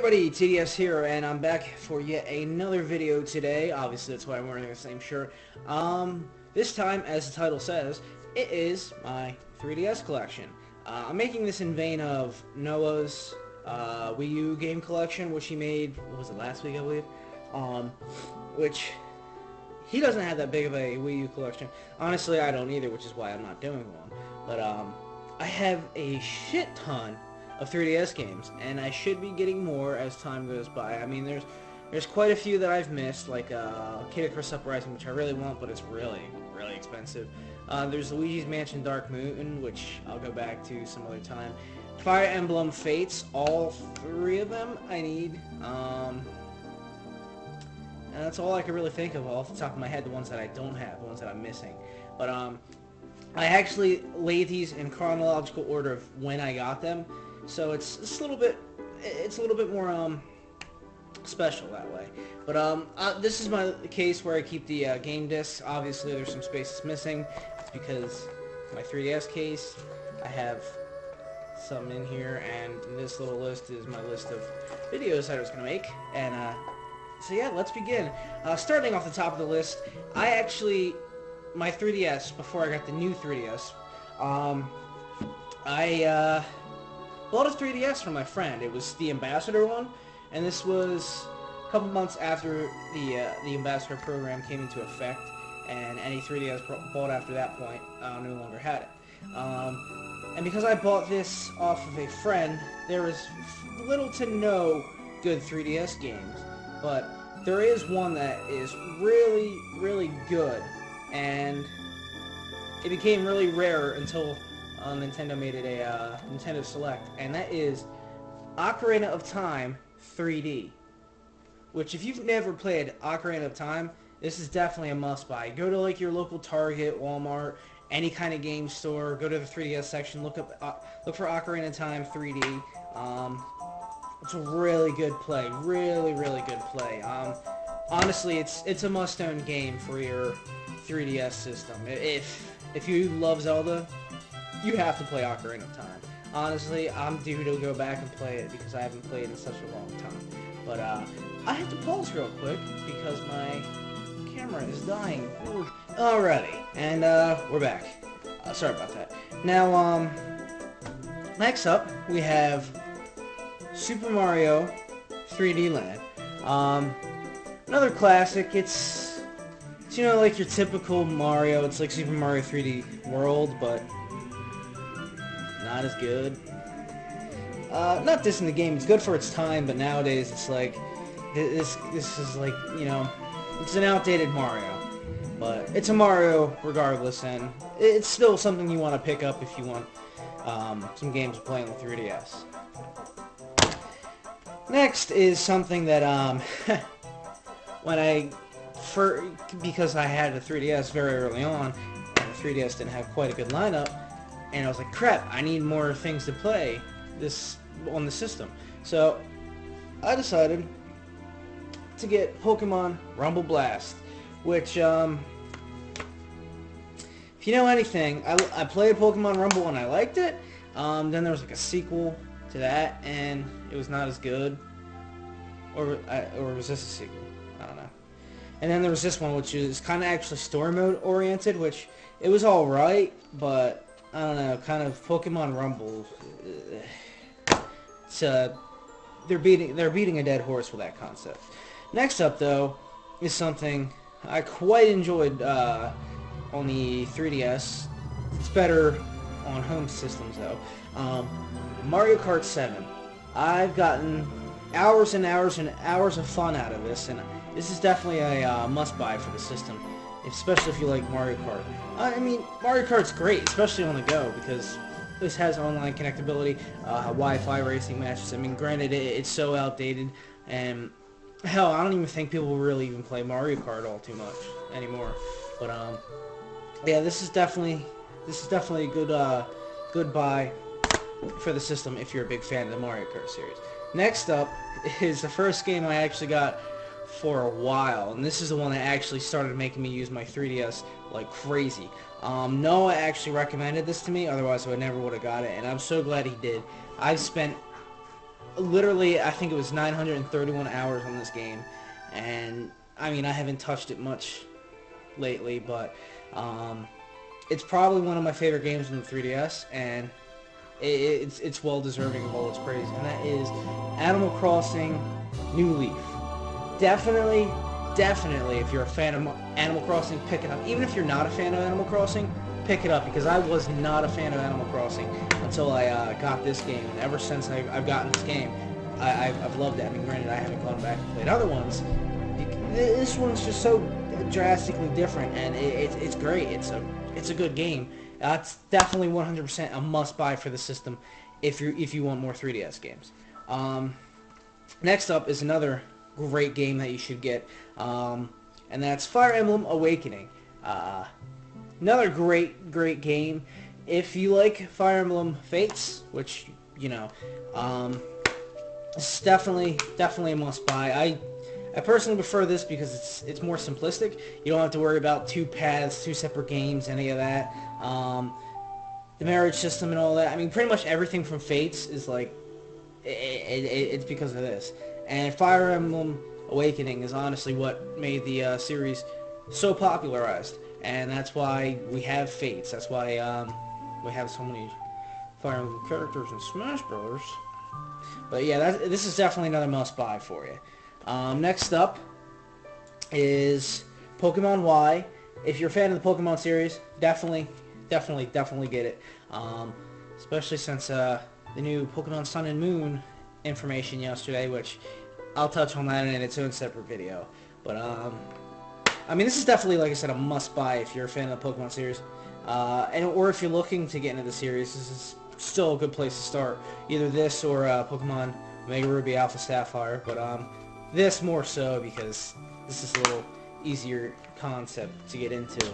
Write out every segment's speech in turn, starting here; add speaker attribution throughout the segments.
Speaker 1: everybody, TDS here, and I'm back for yet another video today. Obviously, that's why I'm wearing the same shirt. This time, as the title says, it is my 3DS collection. I'm making this in vein of Noah's Wii U game collection, which he made, what was it, last week, I believe? Which, he doesn't have that big of a Wii U collection. Honestly, I don't either, which is why I'm not doing one. But, I have a shit ton of 3DS games, and I should be getting more as time goes by. I mean, there's quite a few that I've missed, like Kid Icarus Uprising, which I really want, but it's really expensive. There's Luigi's Mansion Dark Moon, which I'll go back to some other time. Fire Emblem Fates, all three of them I need. And that's all I can really think of off the top of my head, the ones that I don't have, the ones that I'm missing. But I actually laid these in chronological order of when I got them. So it's a little bit more special that way. But this is my case where I keep the game discs. Obviously, there's some spaces missing. It's because my 3DS case, I have some in here, and this little list is my list of videos that I was gonna make. And so yeah, let's begin. Starting off the top of the list, my 3DS, before I got the new 3DS, I bought a 3DS from my friend. It was the Ambassador one, and this was a couple months after the Ambassador program came into effect, and any 3DS bought after that point no longer had it. And because I bought this off of a friend, there was little to no good 3DS games, but there is one that is really good, and it became really rare until Nintendo made it a Nintendo Select, and that is Ocarina of Time 3D. Which, if you've never played Ocarina of Time, this is definitely a must-buy. Go to like your local Target, Walmart, any kind of game store. Go to the 3DS section. Look for Ocarina of Time 3D. It's a really good play. Really good play. Honestly, it's a must-own game for your 3DS system. If you love Zelda, you have to play Ocarina of Time. Honestly, I'm due to go back and play it because I haven't played in such a long time. But I have to pause real quick because my camera is dying. Alrighty, and we're back. Sorry about that. Now, next up we have Super Mario 3D Land. Another classic. It's you know, like your typical Mario. It's like Super Mario 3D World, but not as good. Not dissing the game, it's good for its time, but nowadays it's like, this is like, you know, it's an outdated Mario. But it's a Mario regardless, and it's still something you want to pick up if you want some games to play on the 3DS. Next is something that, because I had a 3DS very early on, and the 3DS didn't have quite a good lineup, and I was like, crap, I need more things to play this on the system. So I decided to get Pokemon Rumble Blast, which, if you know anything, I played Pokemon Rumble and I liked it. Then there was like a sequel to that, and it was not as good. Or was this a sequel? I don't know. And then there was this one, which is kind of actually story mode oriented, which it was alright, but I don't know, kind of Pokemon Rumble. They're beating a dead horse with that concept. Next up, though, is something I quite enjoyed on the 3DS. It's better on home systems, though. Mario Kart 7. I've gotten hours and hours and hours of fun out of this, and this is definitely a must-buy for the system, especially if you like Mario Kart. I mean, Mario Kart's great, especially on the go, because this has online connectability, Wi-Fi racing matches. I mean, granted, it's so outdated, and hell, I don't even think people really even play Mario Kart all too much anymore. But yeah, this is definitely a good buy for the system if you're a big fan of the Mario Kart series. Next up is the first game I actually got for a while, and this is the one that actually started making me use my 3DS like crazy. Noah actually recommended this to me, otherwise I never would have got it, and I'm so glad he did. I've spent literally, I think it was 931 hours on this game, and I mean, I haven't touched it much lately, but it's probably one of my favorite games on the 3DS, and it's well deserving of all its praise, and that is Animal Crossing New Leaf. Definitely, if you're a fan of Animal Crossing, pick it up. Even if you're not a fan of Animal Crossing, pick it up, because I was not a fan of Animal Crossing until I got this game, and ever since I've gotten this game, I've loved it. I mean, granted, I haven't gone back and played other ones. This one's just so drastically different, and it's great. It's a good game. It's definitely 100% a must-buy for the system if you want more 3DS games. Next up is another great game that you should get, and that's Fire Emblem Awakening. Another great game. If you like Fire Emblem Fates, which, you know, it's definitely a must-buy. I personally prefer this because it's more simplistic. You don't have to worry about two paths, two separate games, any of that. The marriage system and all that. I mean, pretty much everything from Fates is like, it's because of this. And Fire Emblem Awakening is honestly what made the series so popularized. And that's why we have Fates. That's why we have so many Fire Emblem characters in Smash Bros. But yeah, this is definitely another must-buy for you. Next up is Pokemon Y. If you're a fan of the Pokemon series, definitely get it. Especially since the new Pokemon Sun and Moon information yesterday, which I'll touch on that in its own separate video. But I mean, this is definitely, like I said, a must-buy if you're a fan of the Pokemon series, or if you're looking to get into the series. This is still a good place to start. Either this or Pokemon Omega Ruby Alpha Sapphire, but this more so because this is a little easier concept to get into.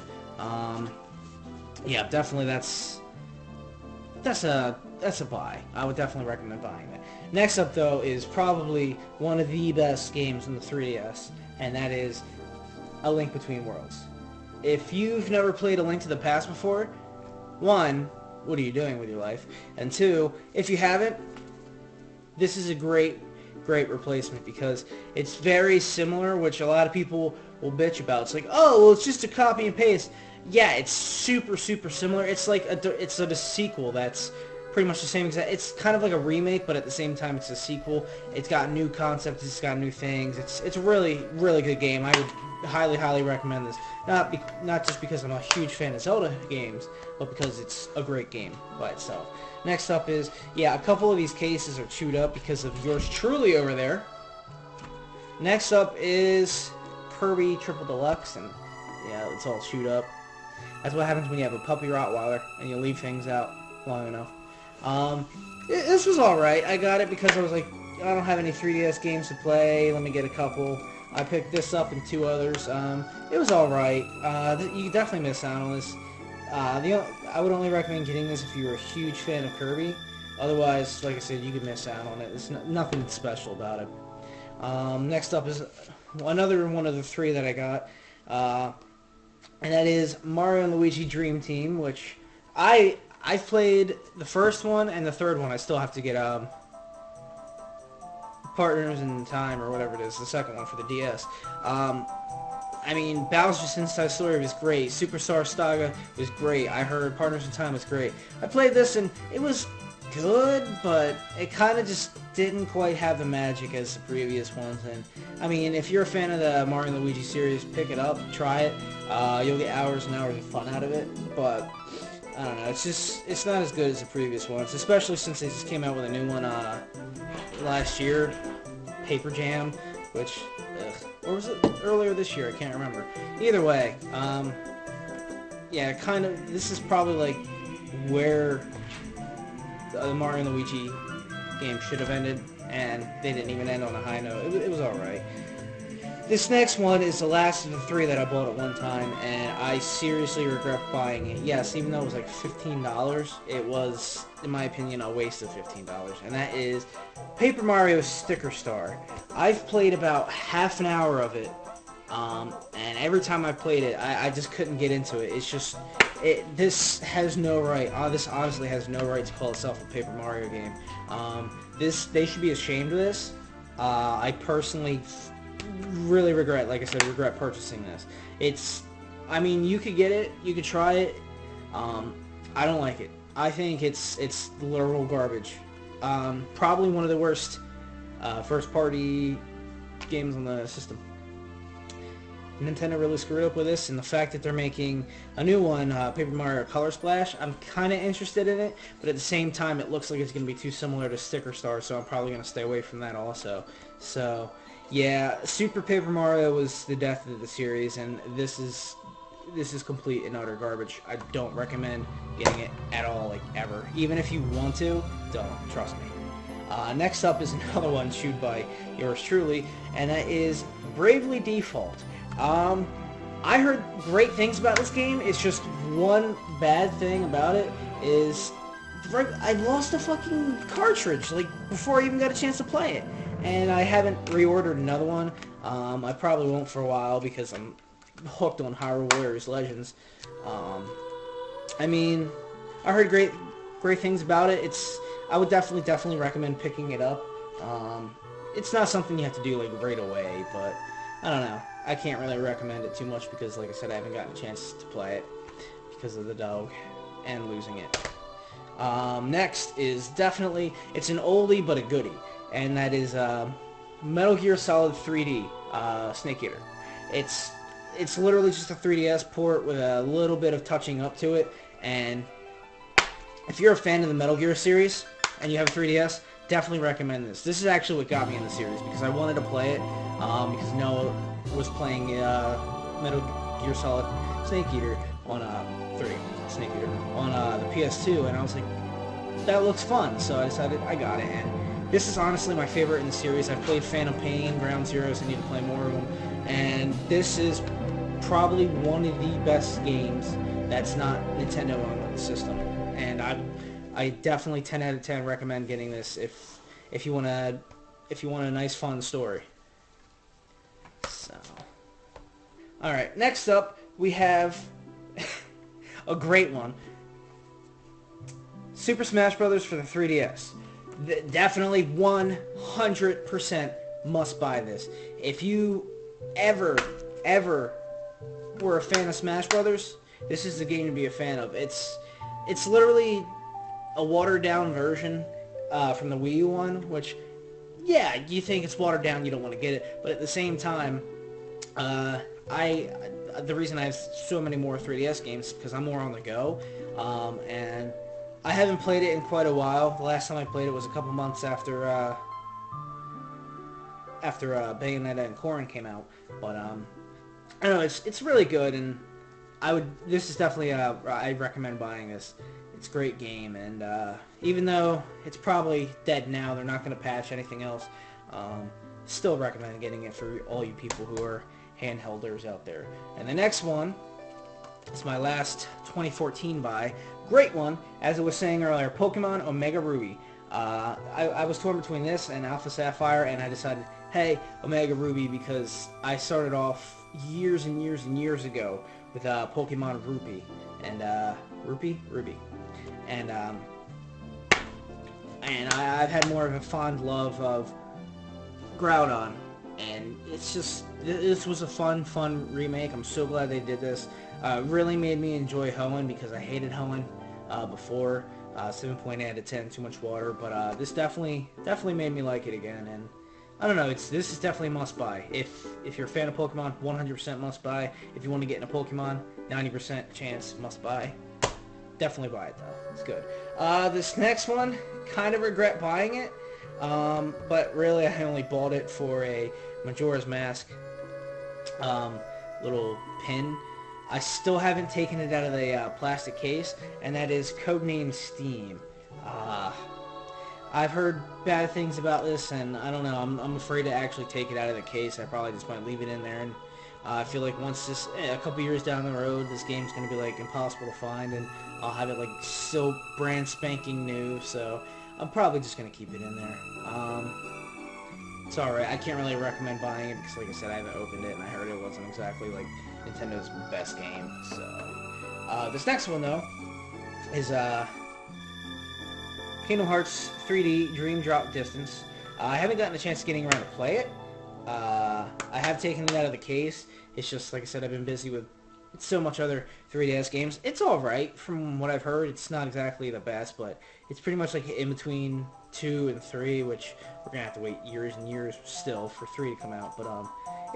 Speaker 1: Yeah, definitely that's a buy. I would definitely recommend buying that. Next up, though, is probably one of the best games on the 3DS, and that is A Link Between Worlds. If you've never played A Link to the Past before, one, what are you doing with your life? And two, if you haven't, this is a great replacement because it's very similar, which a lot of people will bitch about. It's like, oh, well, it's just a copy and paste. Yeah, it's super similar. It's like it's a sequel that's pretty much the same exact. It's kind of like a remake, but at the same time, it's a sequel. It's got new concepts. It's got new things. It's a really good game. I would highly recommend this. Not just because I'm a huge fan of Zelda games, but because it's a great game by itself. Next up is, yeah, a couple of these cases are chewed up because of yours truly over there. Next up is Kirby Triple Deluxe, and yeah, it's all chewed up. That's what happens when you have a puppy Rottweiler and you leave things out long enough. This was alright. I got it because I was like, I don't have any 3DS games to play. Let me get a couple. I picked this up and two others. It was alright. You definitely miss out on this. I would only recommend getting this if you were a huge fan of Kirby. Otherwise, like I said, you could miss out on it. There's nothing special about it. Next up is another one of the three that I got. And that is Mario and Luigi Dream Team, which I've played the first one and the third one. I still have to get Partners in Time or whatever it is, the second one for the DS. I mean, Bowser's Inside Story was great. Superstar Saga was great. I heard Partners in Time was great. I played this and it was good, but it kind of just didn't quite have the magic as the previous ones. And I mean, if you're a fan of the Mario and Luigi series, pick it up, try it. You'll get hours and hours of fun out of it. But I don't know, it's not as good as the previous ones, especially since they just came out with a new one last year, Paper Jam, which, or was it earlier this year? I can't remember. Either way, yeah, kind of. This is probably like where the Mario and Luigi game should have ended, and they didn't even end on a high note. It was alright. This next one is the last of the three that I bought at one time, and I seriously regret buying it. Yes, even though it was like $15, it was, in my opinion, a waste of $15, and that is Paper Mario Sticker Star. I've played about half an hour of it, and every time I played it, I just couldn't get into it. It's just, this has no right. This honestly has no right to call itself a Paper Mario game. They should be ashamed of this. I personally really regret, like I said, regret purchasing this. I mean, you could get it, you could try it. I don't like it. I think it's literal garbage. Probably one of the worst first-party games on the system. Nintendo really screwed up with this, and the fact that they're making a new one, Paper Mario Color Splash, I'm kind of interested in it, but at the same time, it looks like it's going to be too similar to Sticker Star, so I'm probably going to stay away from that also. So, yeah, Super Paper Mario was the death of the series, and this is complete and utter garbage. I don't recommend getting it at all, like, ever. Even if you want to, don't. Trust me. Next up is another one chewed by yours truly, and that is Bravely Default. I heard great things about this game. It's just one bad thing about it is I lost a fucking cartridge, like, before I even got a chance to play it. And I haven't reordered another one. I probably won't for a while because I'm hooked on Hyrule Warriors Legends. I mean, I heard great things about it. I would definitely recommend picking it up. It's not something you have to do, like, right away, but I don't know. I can't really recommend it too much because, like I said, I haven't gotten a chance to play it because of the dog and losing it. Next is definitely, it's an oldie but a goodie, and that is Metal Gear Solid 3D Snake Eater. It's literally just a 3DS port with a little bit of touching up to it, and if you're a fan of the Metal Gear series and you have a 3DS, definitely recommend this. This is actually what got me in the series because I wanted to play it because Noah was playing Metal Gear Solid Snake Eater on Snake Eater on the PS2, and I was like, that looks fun, so I decided I got it. And this is honestly my favorite in the series. I've played Phantom Pain, Ground Zeroes, I need to play more of them, and this is probably one of the best games that's not Nintendo on the system, and I definitely 10 out of 10 recommend getting this if you want a nice fun story. So, all right, next up we have a great one. Super Smash Bros. For the 3DS. Definitely 100% must buy this. If you ever were a fan of Smash Brothers, this is the game to be a fan of. It's literally a watered down version from the Wii U one, which, yeah, you think it's watered down, you don't want to get it, but at the same time, the reason I have so many more 3DS games is because I'm more on the go, and I haven't played it in quite a while. The last time I played it was a couple months after Bayonetta and Corrin came out, but I don't know, it's really good, and this is definitely I recommend buying this. It's a great game, and even though it's probably dead now, they're not going to patch anything else, still recommend getting it for all you people who are handhelders out there. And the next one is my last 2014 buy. Great one, as I was saying earlier, Pokemon Omega Ruby. I was torn between this and Alpha Sapphire, and I decided, hey, Omega Ruby, because I started off years and years and years ago with Pokemon Ruby, and Ruby, and I've had more of a fond love of Groudon, and it's just, this was a fun remake. I'm so glad they did this. Really made me enjoy Hoenn because I hated Hoenn before. 7.8 out of 10, too much water, but this definitely made me like it again, and I don't know, this is definitely a must-buy. If you're a fan of Pokemon, 100% must-buy. If you want to get into Pokemon, 90% chance must-buy. Definitely buy it, though. It's good. This next one, kind of regret buying it, but really I only bought it for a Majora's Mask little pin. I still haven't taken it out of the plastic case, and that is Codename Steam. I've heard bad things about this, and I don't know, I'm afraid to actually take it out of the case. I probably just might leave it in there, and I feel like once a couple years down the road, this game's going to be like impossible to find, and I'll have it like so brand spanking new, so I'm probably just going to keep it in there. It's alright, I can't really recommend buying it because, like I said, I haven't opened it, and I heard it wasn't exactly like Nintendo's best game, so. This next one, though, is Kingdom Hearts 3D Dream Drop Distance. I haven't gotten a chance getting around to play it. I have taken it out of the case. It's just, like I said, I've been busy with so much other 3DS games. It's alright from what I've heard. It's not exactly the best, but it's pretty much like in between 2 and 3, which we're going to have to wait years and years still for 3 to come out. But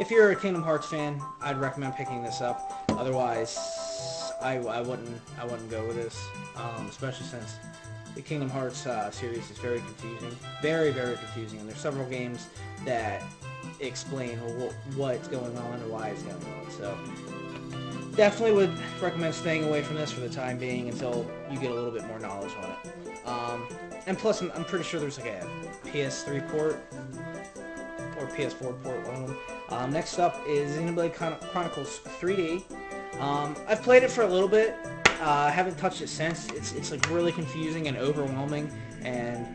Speaker 1: if you're a Kingdom Hearts fan, I'd recommend picking this up. Otherwise, I wouldn't go with this, especially since the Kingdom Hearts series is very confusing. Very, very confusing. And there's several games that explain what's going on and why it's going on. So definitely would recommend staying away from this for the time being until you get a little bit more knowledge on it. And plus, I'm pretty sure there's like a PS3 port or PS4 port, one of them. Next up is Xenoblade Chronicles 3D. I've played it for a little bit. I haven't touched it since. It's like really confusing and overwhelming, and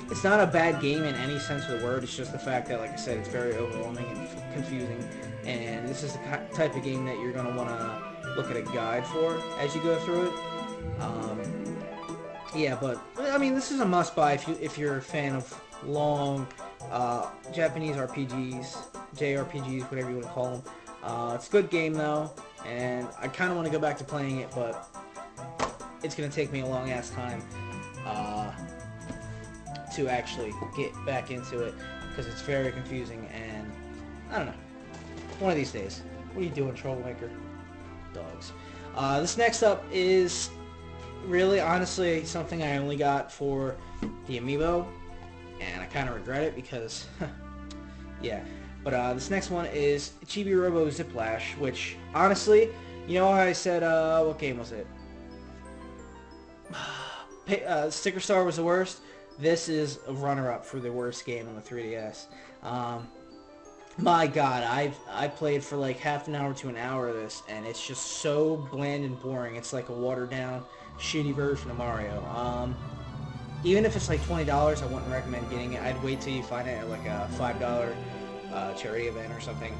Speaker 1: it's not a bad game in any sense of the word. It's just the fact that, like I said, it's very overwhelming and confusing, and this is the type of game that you're going to want to look at a guide for as you go through it. Yeah, but I mean, this is a must-buy if you're a fan of long Japanese RPGs, JRPGs, whatever you want to call them. It's a good game though, and I kind of want to go back to playing it, but it's going to take me a long-ass time to actually get back into it, because it's very confusing, and I don't know. One of these days. What are you doing, Troublemaker Dogs? This next up is really, honestly, something I only got for the Amiibo, and I kind of regret it because, yeah. But this next one is Chibi Robo Zip Lash, which, honestly, you know how I said, what game was it? Sticker Star was the worst. This is a runner-up for the worst game on the 3DS. My God, I played for like half an hour to an hour of this, and it's just so bland and boring. It's like a watered-down, shitty version of Mario. Even if it's like $20, I wouldn't recommend getting it. I'd wait till you find it at like a $5 charity event or something.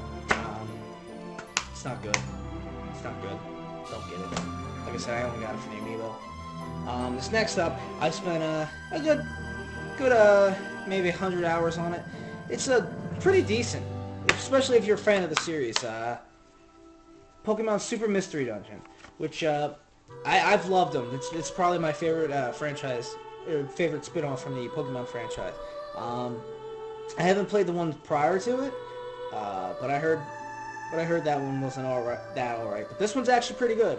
Speaker 1: It's not good. It's not good. Don't get it. Like I said, I only got it for the Amiibo. This next up, I spent a good maybe 100 hours on it. It's pretty decent, especially if you're a fan of the series. Pokemon Super Mystery Dungeon, which I've loved them. It's probably my favorite franchise, or favorite spin-off from the Pokemon franchise. I haven't played the one prior to it, but I heard that one wasn't alright. But this one's actually pretty good.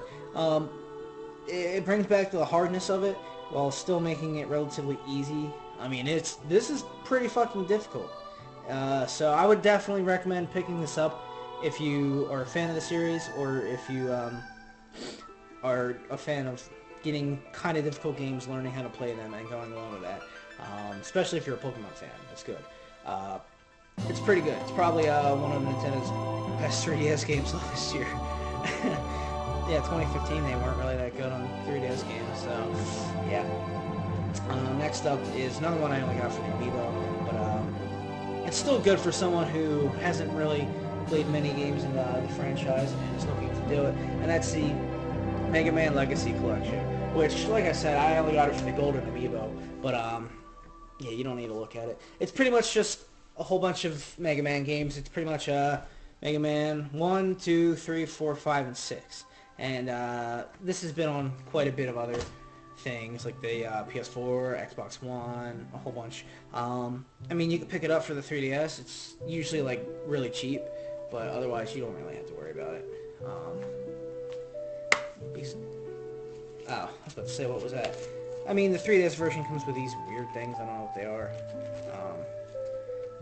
Speaker 1: It brings back the hardness of it while still making it relatively easy. I mean, this is pretty fucking difficult. So I would definitely recommend picking this up if you are a fan of the series, or if you are a fan of getting kind of difficult games, learning how to play them, and going along with that. Especially if you're a Pokemon fan. That's good. It's pretty good. It's probably one of Nintendo's best 3DS games last year. Yeah, 2015, they weren't really that good on 3DS games, so yeah. Next up is another one I only got for the Amiibo, but it's still good for someone who hasn't really played many games in the franchise and is looking to do it, and that's the Mega Man Legacy Collection, which, like I said, I only got it for the Golden Amiibo, but yeah, you don't need to look at it. It's pretty much just a whole bunch of Mega Man games. It's pretty much Mega Man 1, 2, 3, 4, 5, and 6. And this has been on quite a bit of other things, like the PS4, Xbox One, a whole bunch. I mean, you can pick it up for the 3DS. It's usually like really cheap, but otherwise you don't really have to worry about it. I was about to say, what was that? I mean, the 3DS version comes with these weird things. I don't know what they are.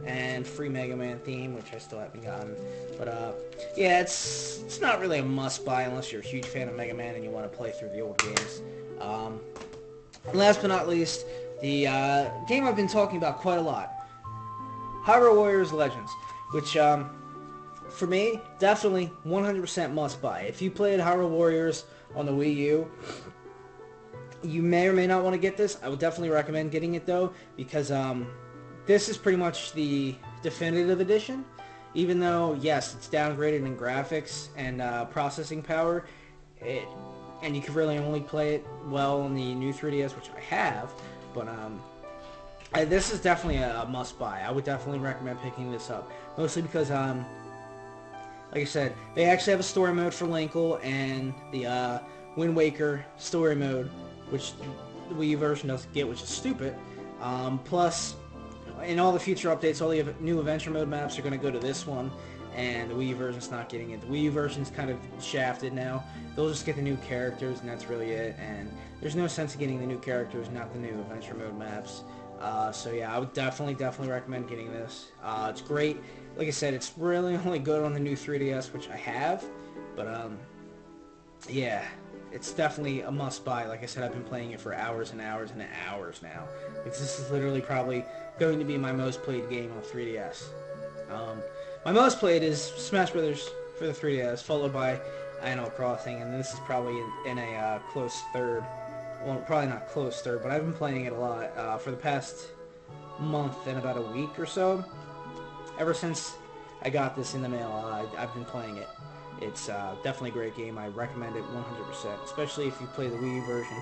Speaker 1: And free Mega Man theme, which I still haven't gotten. But yeah, it's not really a must-buy unless you're a huge fan of Mega Man and you want to play through the old games. Last but not least, the game I've been talking about quite a lot, Hyrule Warriors Legends, which for me, definitely 100% must-buy. If you played Hyrule Warriors on the Wii U, you may or may not want to get this. I would definitely recommend getting it though, because this is pretty much the definitive edition. Even though, yes, it's downgraded in graphics and processing power, and you can really only play it well on the new 3DS, which I have. But this is definitely a must-buy. I would definitely recommend picking this up, mostly because like I said, they actually have a story mode for Linkle and the Wind Waker story mode, which the Wii U version doesn't get, which is stupid. Plus, in all the future updates, all the new adventure mode maps are going to go to this one, and the Wii U version's not getting it. The Wii U version's kind of shafted now. They'll just get the new characters, and that's really it. And there's no sense of getting the new characters, not the new adventure mode maps. So yeah, I would definitely recommend getting this. It's great. Like I said, it's really only good on the new 3DS, which I have. But yeah, it's definitely a must-buy. Like I said, I've been playing it for hours and hours and hours now. This is literally probably going to be my most played game on 3DS. My most played is Smash Brothers for the 3DS, followed by Animal Crossing, and this is probably in a close third. Well, probably not close third, but I've been playing it a lot for the past month and about a week or so. Ever since I got this in the mail, I've been playing it. It's definitely a great game. I recommend it 100%, especially if you play the Wii U version.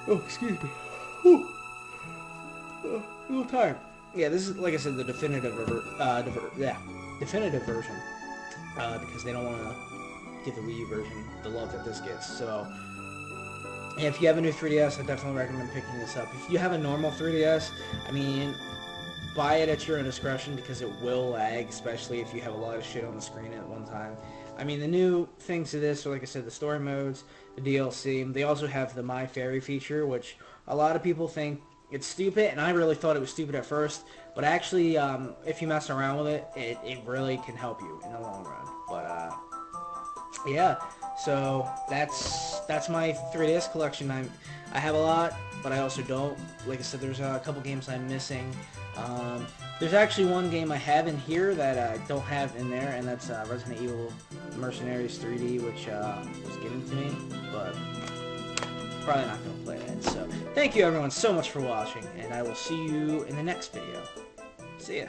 Speaker 1: Oh, excuse me. A little tired. Yeah, this is, like I said, the definitive definitive version, because they don't want to give the Wii U version the love that this gets. So, yeah, if you have a new 3DS, I definitely recommend picking this up. If you have a normal 3DS, I mean, buy it at your own discretion, because it will lag, especially if you have a lot of shit on the screen at one time. I mean, the new things to this are, like I said, the story modes, the DLC. They also have the My Fairy feature, which a lot of people think it's stupid, and I really thought it was stupid at first, but actually, if you mess around with it, it really can help you in the long run. But, yeah, so that's my 3DS collection. I have a lot, but I also don't. Like I said, there's a couple games I'm missing. There's actually one game I have in here that I don't have in there, and that's Resident Evil Mercenaries 3D, which was given to me, but probably not going to play that. So, thank you everyone so much for watching, and I will see you in the next video. See ya.